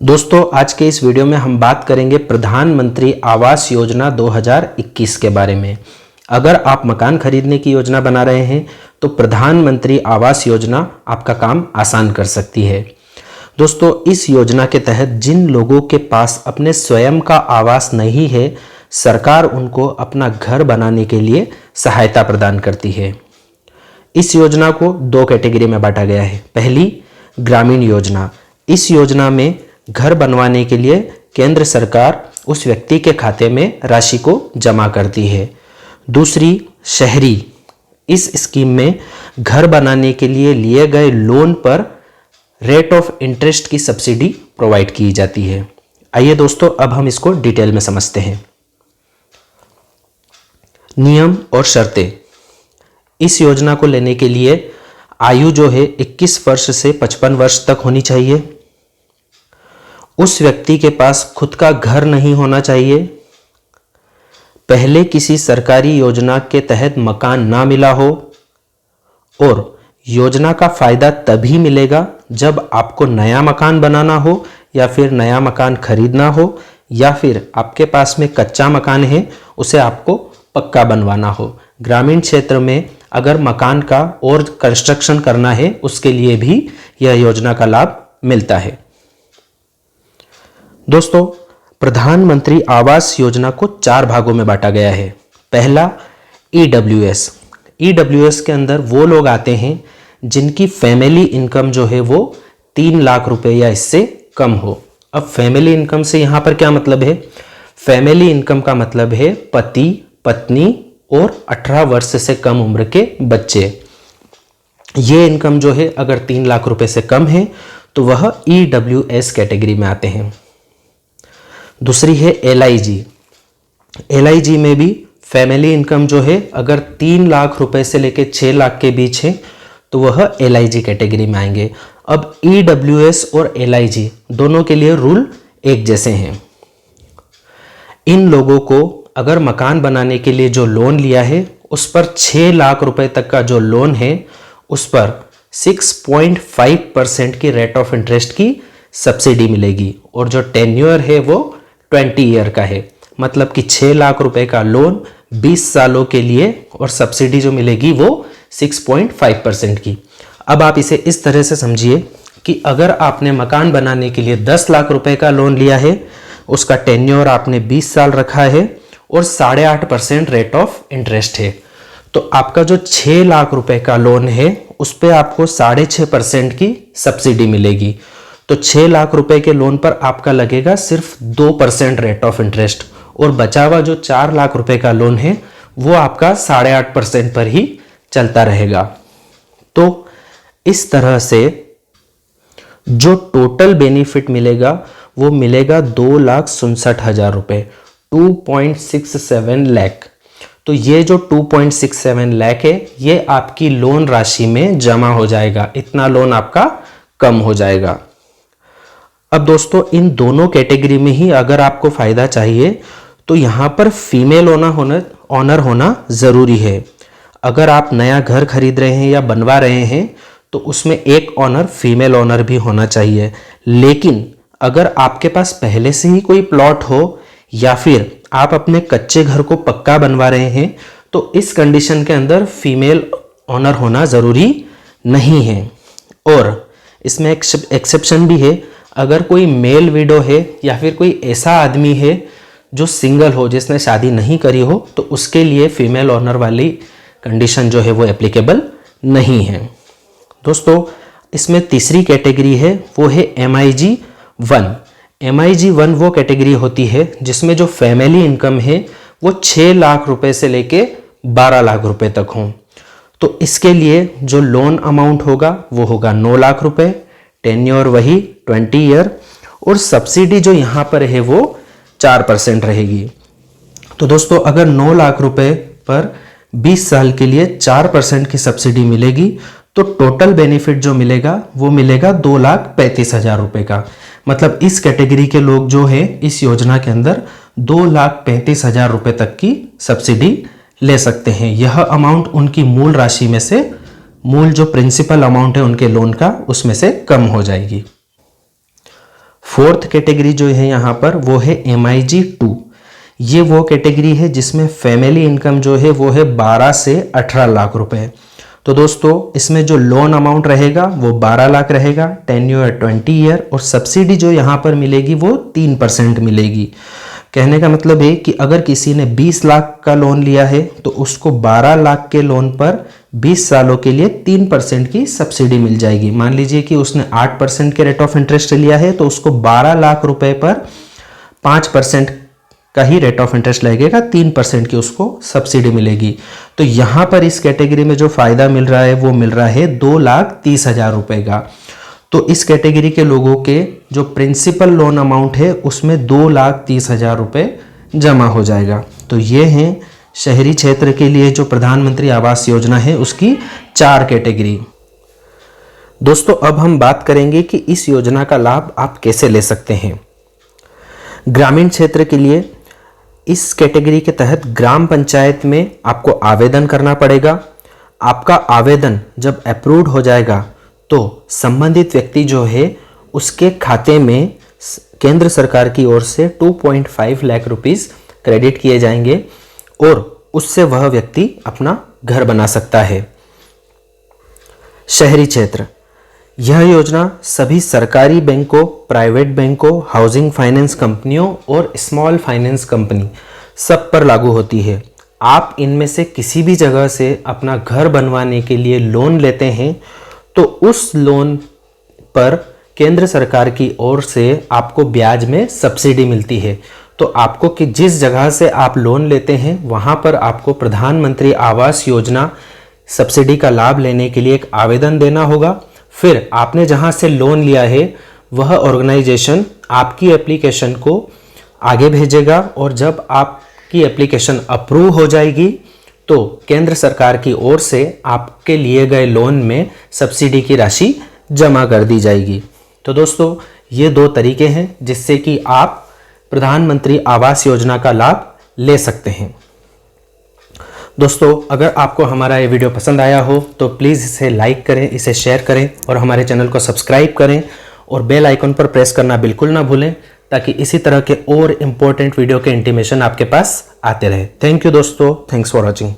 दोस्तों, आज के इस वीडियो में हम बात करेंगे प्रधानमंत्री आवास योजना 2021 के बारे में। अगर आप मकान खरीदने की योजना बना रहे हैं तो प्रधानमंत्री आवास योजना आपका काम आसान कर सकती है। दोस्तों, इस योजना के तहत जिन लोगों के पास अपने स्वयं का आवास नहीं है, सरकार उनको अपना घर बनाने के लिए सहायता प्रदान करती है। इस योजना को दो कैटेगरी में बांटा गया है। पहली, ग्रामीण योजना। इस योजना में घर बनवाने के लिए केंद्र सरकार उस व्यक्ति के खाते में राशि को जमा करती है। दूसरी, शहरी। इस स्कीम में घर बनाने के लिए लिए गए लोन पर रेट ऑफ इंटरेस्ट की सब्सिडी प्रोवाइड की जाती है। आइए दोस्तों, अब हम इसको डिटेल में समझते हैं। नियम और शर्तें। इस योजना को लेने के लिए आयु जो है 21 वर्ष से 55 वर्ष तक होनी चाहिए। उस व्यक्ति के पास खुद का घर नहीं होना चाहिए। पहले किसी सरकारी योजना के तहत मकान ना मिला हो और योजना का फायदा तभी मिलेगा जब आपको नया मकान बनाना हो या फिर नया मकान खरीदना हो या फिर आपके पास में कच्चा मकान है उसे आपको पक्का बनवाना हो। ग्रामीण क्षेत्र में अगर मकान का और कंस्ट्रक्शन करना है उसके लिए भी यह योजना का लाभ मिलता है। दोस्तों, प्रधानमंत्री आवास योजना को 4 भागों में बांटा गया है। पहला, EWS। EWS के अंदर वो लोग आते हैं जिनकी फैमिली इनकम जो है वो 3 लाख रुपए या इससे कम हो। अब फैमिली इनकम से यहाँ पर क्या मतलब है? फैमिली इनकम का मतलब है पति, पत्नी और 18 वर्ष से कम उम्र के बच्चे। ये इनकम जो है अगर 3 लाख रुपए से कम है तो वह EWS कैटेगरी में आते हैं। दूसरी है LIG। LIG में भी फैमिली इनकम जो है अगर 3 लाख रुपए से लेकर 6 लाख के बीच है तो वह LIG कैटेगरी में आएंगे। अब EWS और LIG दोनों के लिए रूल एक जैसे हैं। इन लोगों को अगर मकान बनाने के लिए जो लोन लिया है उस पर 6 लाख रुपए तक का जो लोन है उस पर 6.5% की रेट ऑफ इंटरेस्ट की सब्सिडी मिलेगी और जो टेन्योर है वो 20 ईयर का है। मतलब कि 6 लाख रुपए का लोन 20 सालों के लिए और सब्सिडी जो मिलेगी वो 6.5% की। अब आप इसे इस तरह से समझिए कि अगर आपने मकान बनाने के लिए 10 लाख रुपए का लोन लिया है, उसका टेन्योर आपने 20 साल रखा है और 8.5% रेट ऑफ इंटरेस्ट है, तो आपका जो 6 लाख रुपए का लोन है उस पर आपको 6.5% की सब्सिडी मिलेगी। तो 6 लाख रुपए के लोन पर आपका लगेगा सिर्फ 2% रेट ऑफ इंटरेस्ट और बचा हुआ जो 4 लाख रुपए का लोन है वो आपका 8.5% पर ही चलता रहेगा। तो इस तरह से जो टोटल बेनिफिट मिलेगा वो मिलेगा 2,67,000 रुपए, 2.67 लाख। तो ये जो 2.67 लाख है ये आपकी लोन राशि में जमा हो जाएगा। इतना लोन आपका कम हो जाएगा। अब दोस्तों, इन दोनों कैटेगरी में ही अगर आपको फायदा चाहिए तो यहाँ पर फीमेल ऑनर होना ज़रूरी है। अगर आप नया घर खरीद रहे हैं या बनवा रहे हैं तो उसमें एक ऑनर फीमेल ऑनर भी होना चाहिए। लेकिन अगर आपके पास पहले से ही कोई प्लॉट हो या फिर आप अपने कच्चे घर को पक्का बनवा रहे हैं तो इस कंडीशन के अंदर फीमेल ऑनर होना ज़रूरी नहीं है। और इसमें एक एक्सेप्शन भी है। अगर कोई मेल विडो है या फिर कोई ऐसा आदमी है जो सिंगल हो, जिसने शादी नहीं करी हो, तो उसके लिए फीमेल ऑनर वाली कंडीशन जो है वो एप्लीकेबल नहीं है। दोस्तों, इसमें तीसरी कैटेगरी है वो है MIG 1। MIG 1 वो कैटेगरी होती है जिसमें जो फैमिली इनकम है वो 6 लाख रुपए से लेके 12 लाख रुपए तक हो। तो इसके लिए जो लोन अमाउंट होगा वो होगा 9 लाख रुपए, टेन्योर वही 20 ईयर और सब्सिडी जो यहाँ पर है वो 4% रहेगी। तो दोस्तों, अगर 9 लाख रुपए पर 20 साल के लिए 4% की सब्सिडी मिलेगी तो टोटल बेनिफिट जो मिलेगा वो मिलेगा 2,35,000 रुपए का। मतलब इस कैटेगरी के लोग जो है इस योजना के अंदर 2,35,000 रुपए तक की सब्सिडी ले सकते हैं। यह अमाउंट उनकी मूल राशि में से, मूल जो प्रिंसिपल अमाउंट है उनके लोन का, उसमें से कम हो जाएगी। फोर्थ कैटेगरी जो है यहाँ पर वो है MIG 2। ये वो कैटेगरी है जिसमें फैमिली इनकम जो है वो है 12 से 18 लाख रुपए। तो दोस्तों इसमें जो लोन अमाउंट रहेगा वो 12 लाख रहेगा, टेन्योर 20 ईयर, और सब्सिडी जो यहाँ पर मिलेगी वो 3% मिलेगी। कहने का मतलब है कि अगर किसी ने 20 लाख का लोन लिया है तो उसको 12 लाख के लोन पर 20 सालों के लिए 3% की सब्सिडी मिल जाएगी। मान लीजिए कि उसने 8% के रेट ऑफ इंटरेस्ट लिया है तो उसको 12 लाख रुपए पर 5% का ही रेट ऑफ इंटरेस्ट लगेगा, 3% की उसको सब्सिडी मिलेगी। तो यहाँ पर इस कैटेगरी में जो फायदा मिल रहा है वो मिल रहा है 2,30,000 रुपए का। तो इस कैटेगरी के लोगों के जो प्रिंसिपल लोन अमाउंट है उसमें 2,30,000 रुपए जमा हो जाएगा। तो ये हैं शहरी क्षेत्र के लिए जो प्रधानमंत्री आवास योजना है उसकी 4 कैटेगरी। दोस्तों अब हम बात करेंगे कि इस योजना का लाभ आप कैसे ले सकते हैं। ग्रामीण क्षेत्र के लिए इस कैटेगरी के तहत ग्राम पंचायत में आपको आवेदन करना पड़ेगा। आपका आवेदन जब अप्रूव्ड हो जाएगा तो संबंधित व्यक्ति जो है उसके खाते में केंद्र सरकार की ओर से 2.5 लाख रुपीस क्रेडिट किए जाएंगे और उससे वह व्यक्ति अपना घर बना सकता है। शहरी क्षेत्र, यह योजना सभी सरकारी बैंकों, प्राइवेट बैंकों, हाउसिंग फाइनेंस कंपनियों और स्मॉल फाइनेंस कंपनी सब पर लागू होती है। आप इनमें से किसी भी जगह से अपना घर बनवाने के लिए लोन लेते हैं तो उस लोन पर केंद्र सरकार की ओर से आपको ब्याज में सब्सिडी मिलती है। तो आपको कि जिस जगह से आप लोन लेते हैं वहाँ पर आपको प्रधानमंत्री आवास योजना सब्सिडी का लाभ लेने के लिए एक आवेदन देना होगा। फिर आपने जहां से लोन लिया है वह ऑर्गेनाइजेशन आपकी एप्लीकेशन को आगे भेजेगा और जब आपकी एप्लीकेशन अप्रूव हो जाएगी तो केंद्र सरकार की ओर से आपके लिए गए लोन में सब्सिडी की राशि जमा कर दी जाएगी। तो दोस्तों ये 2 तरीके हैं जिससे कि आप प्रधानमंत्री आवास योजना का लाभ ले सकते हैं। दोस्तों अगर आपको हमारा ये वीडियो पसंद आया हो तो प्लीज़ इसे लाइक करें, इसे शेयर करें और हमारे चैनल को सब्सक्राइब करें और बेल आइकन पर प्रेस करना बिल्कुल ना भूलें ताकि इसी तरह के और इम्पोर्टेंट वीडियो के इंटीमेशन आपके पास आते रहे। थैंक यू दोस्तों, थैंक्स फॉर वॉचिंग।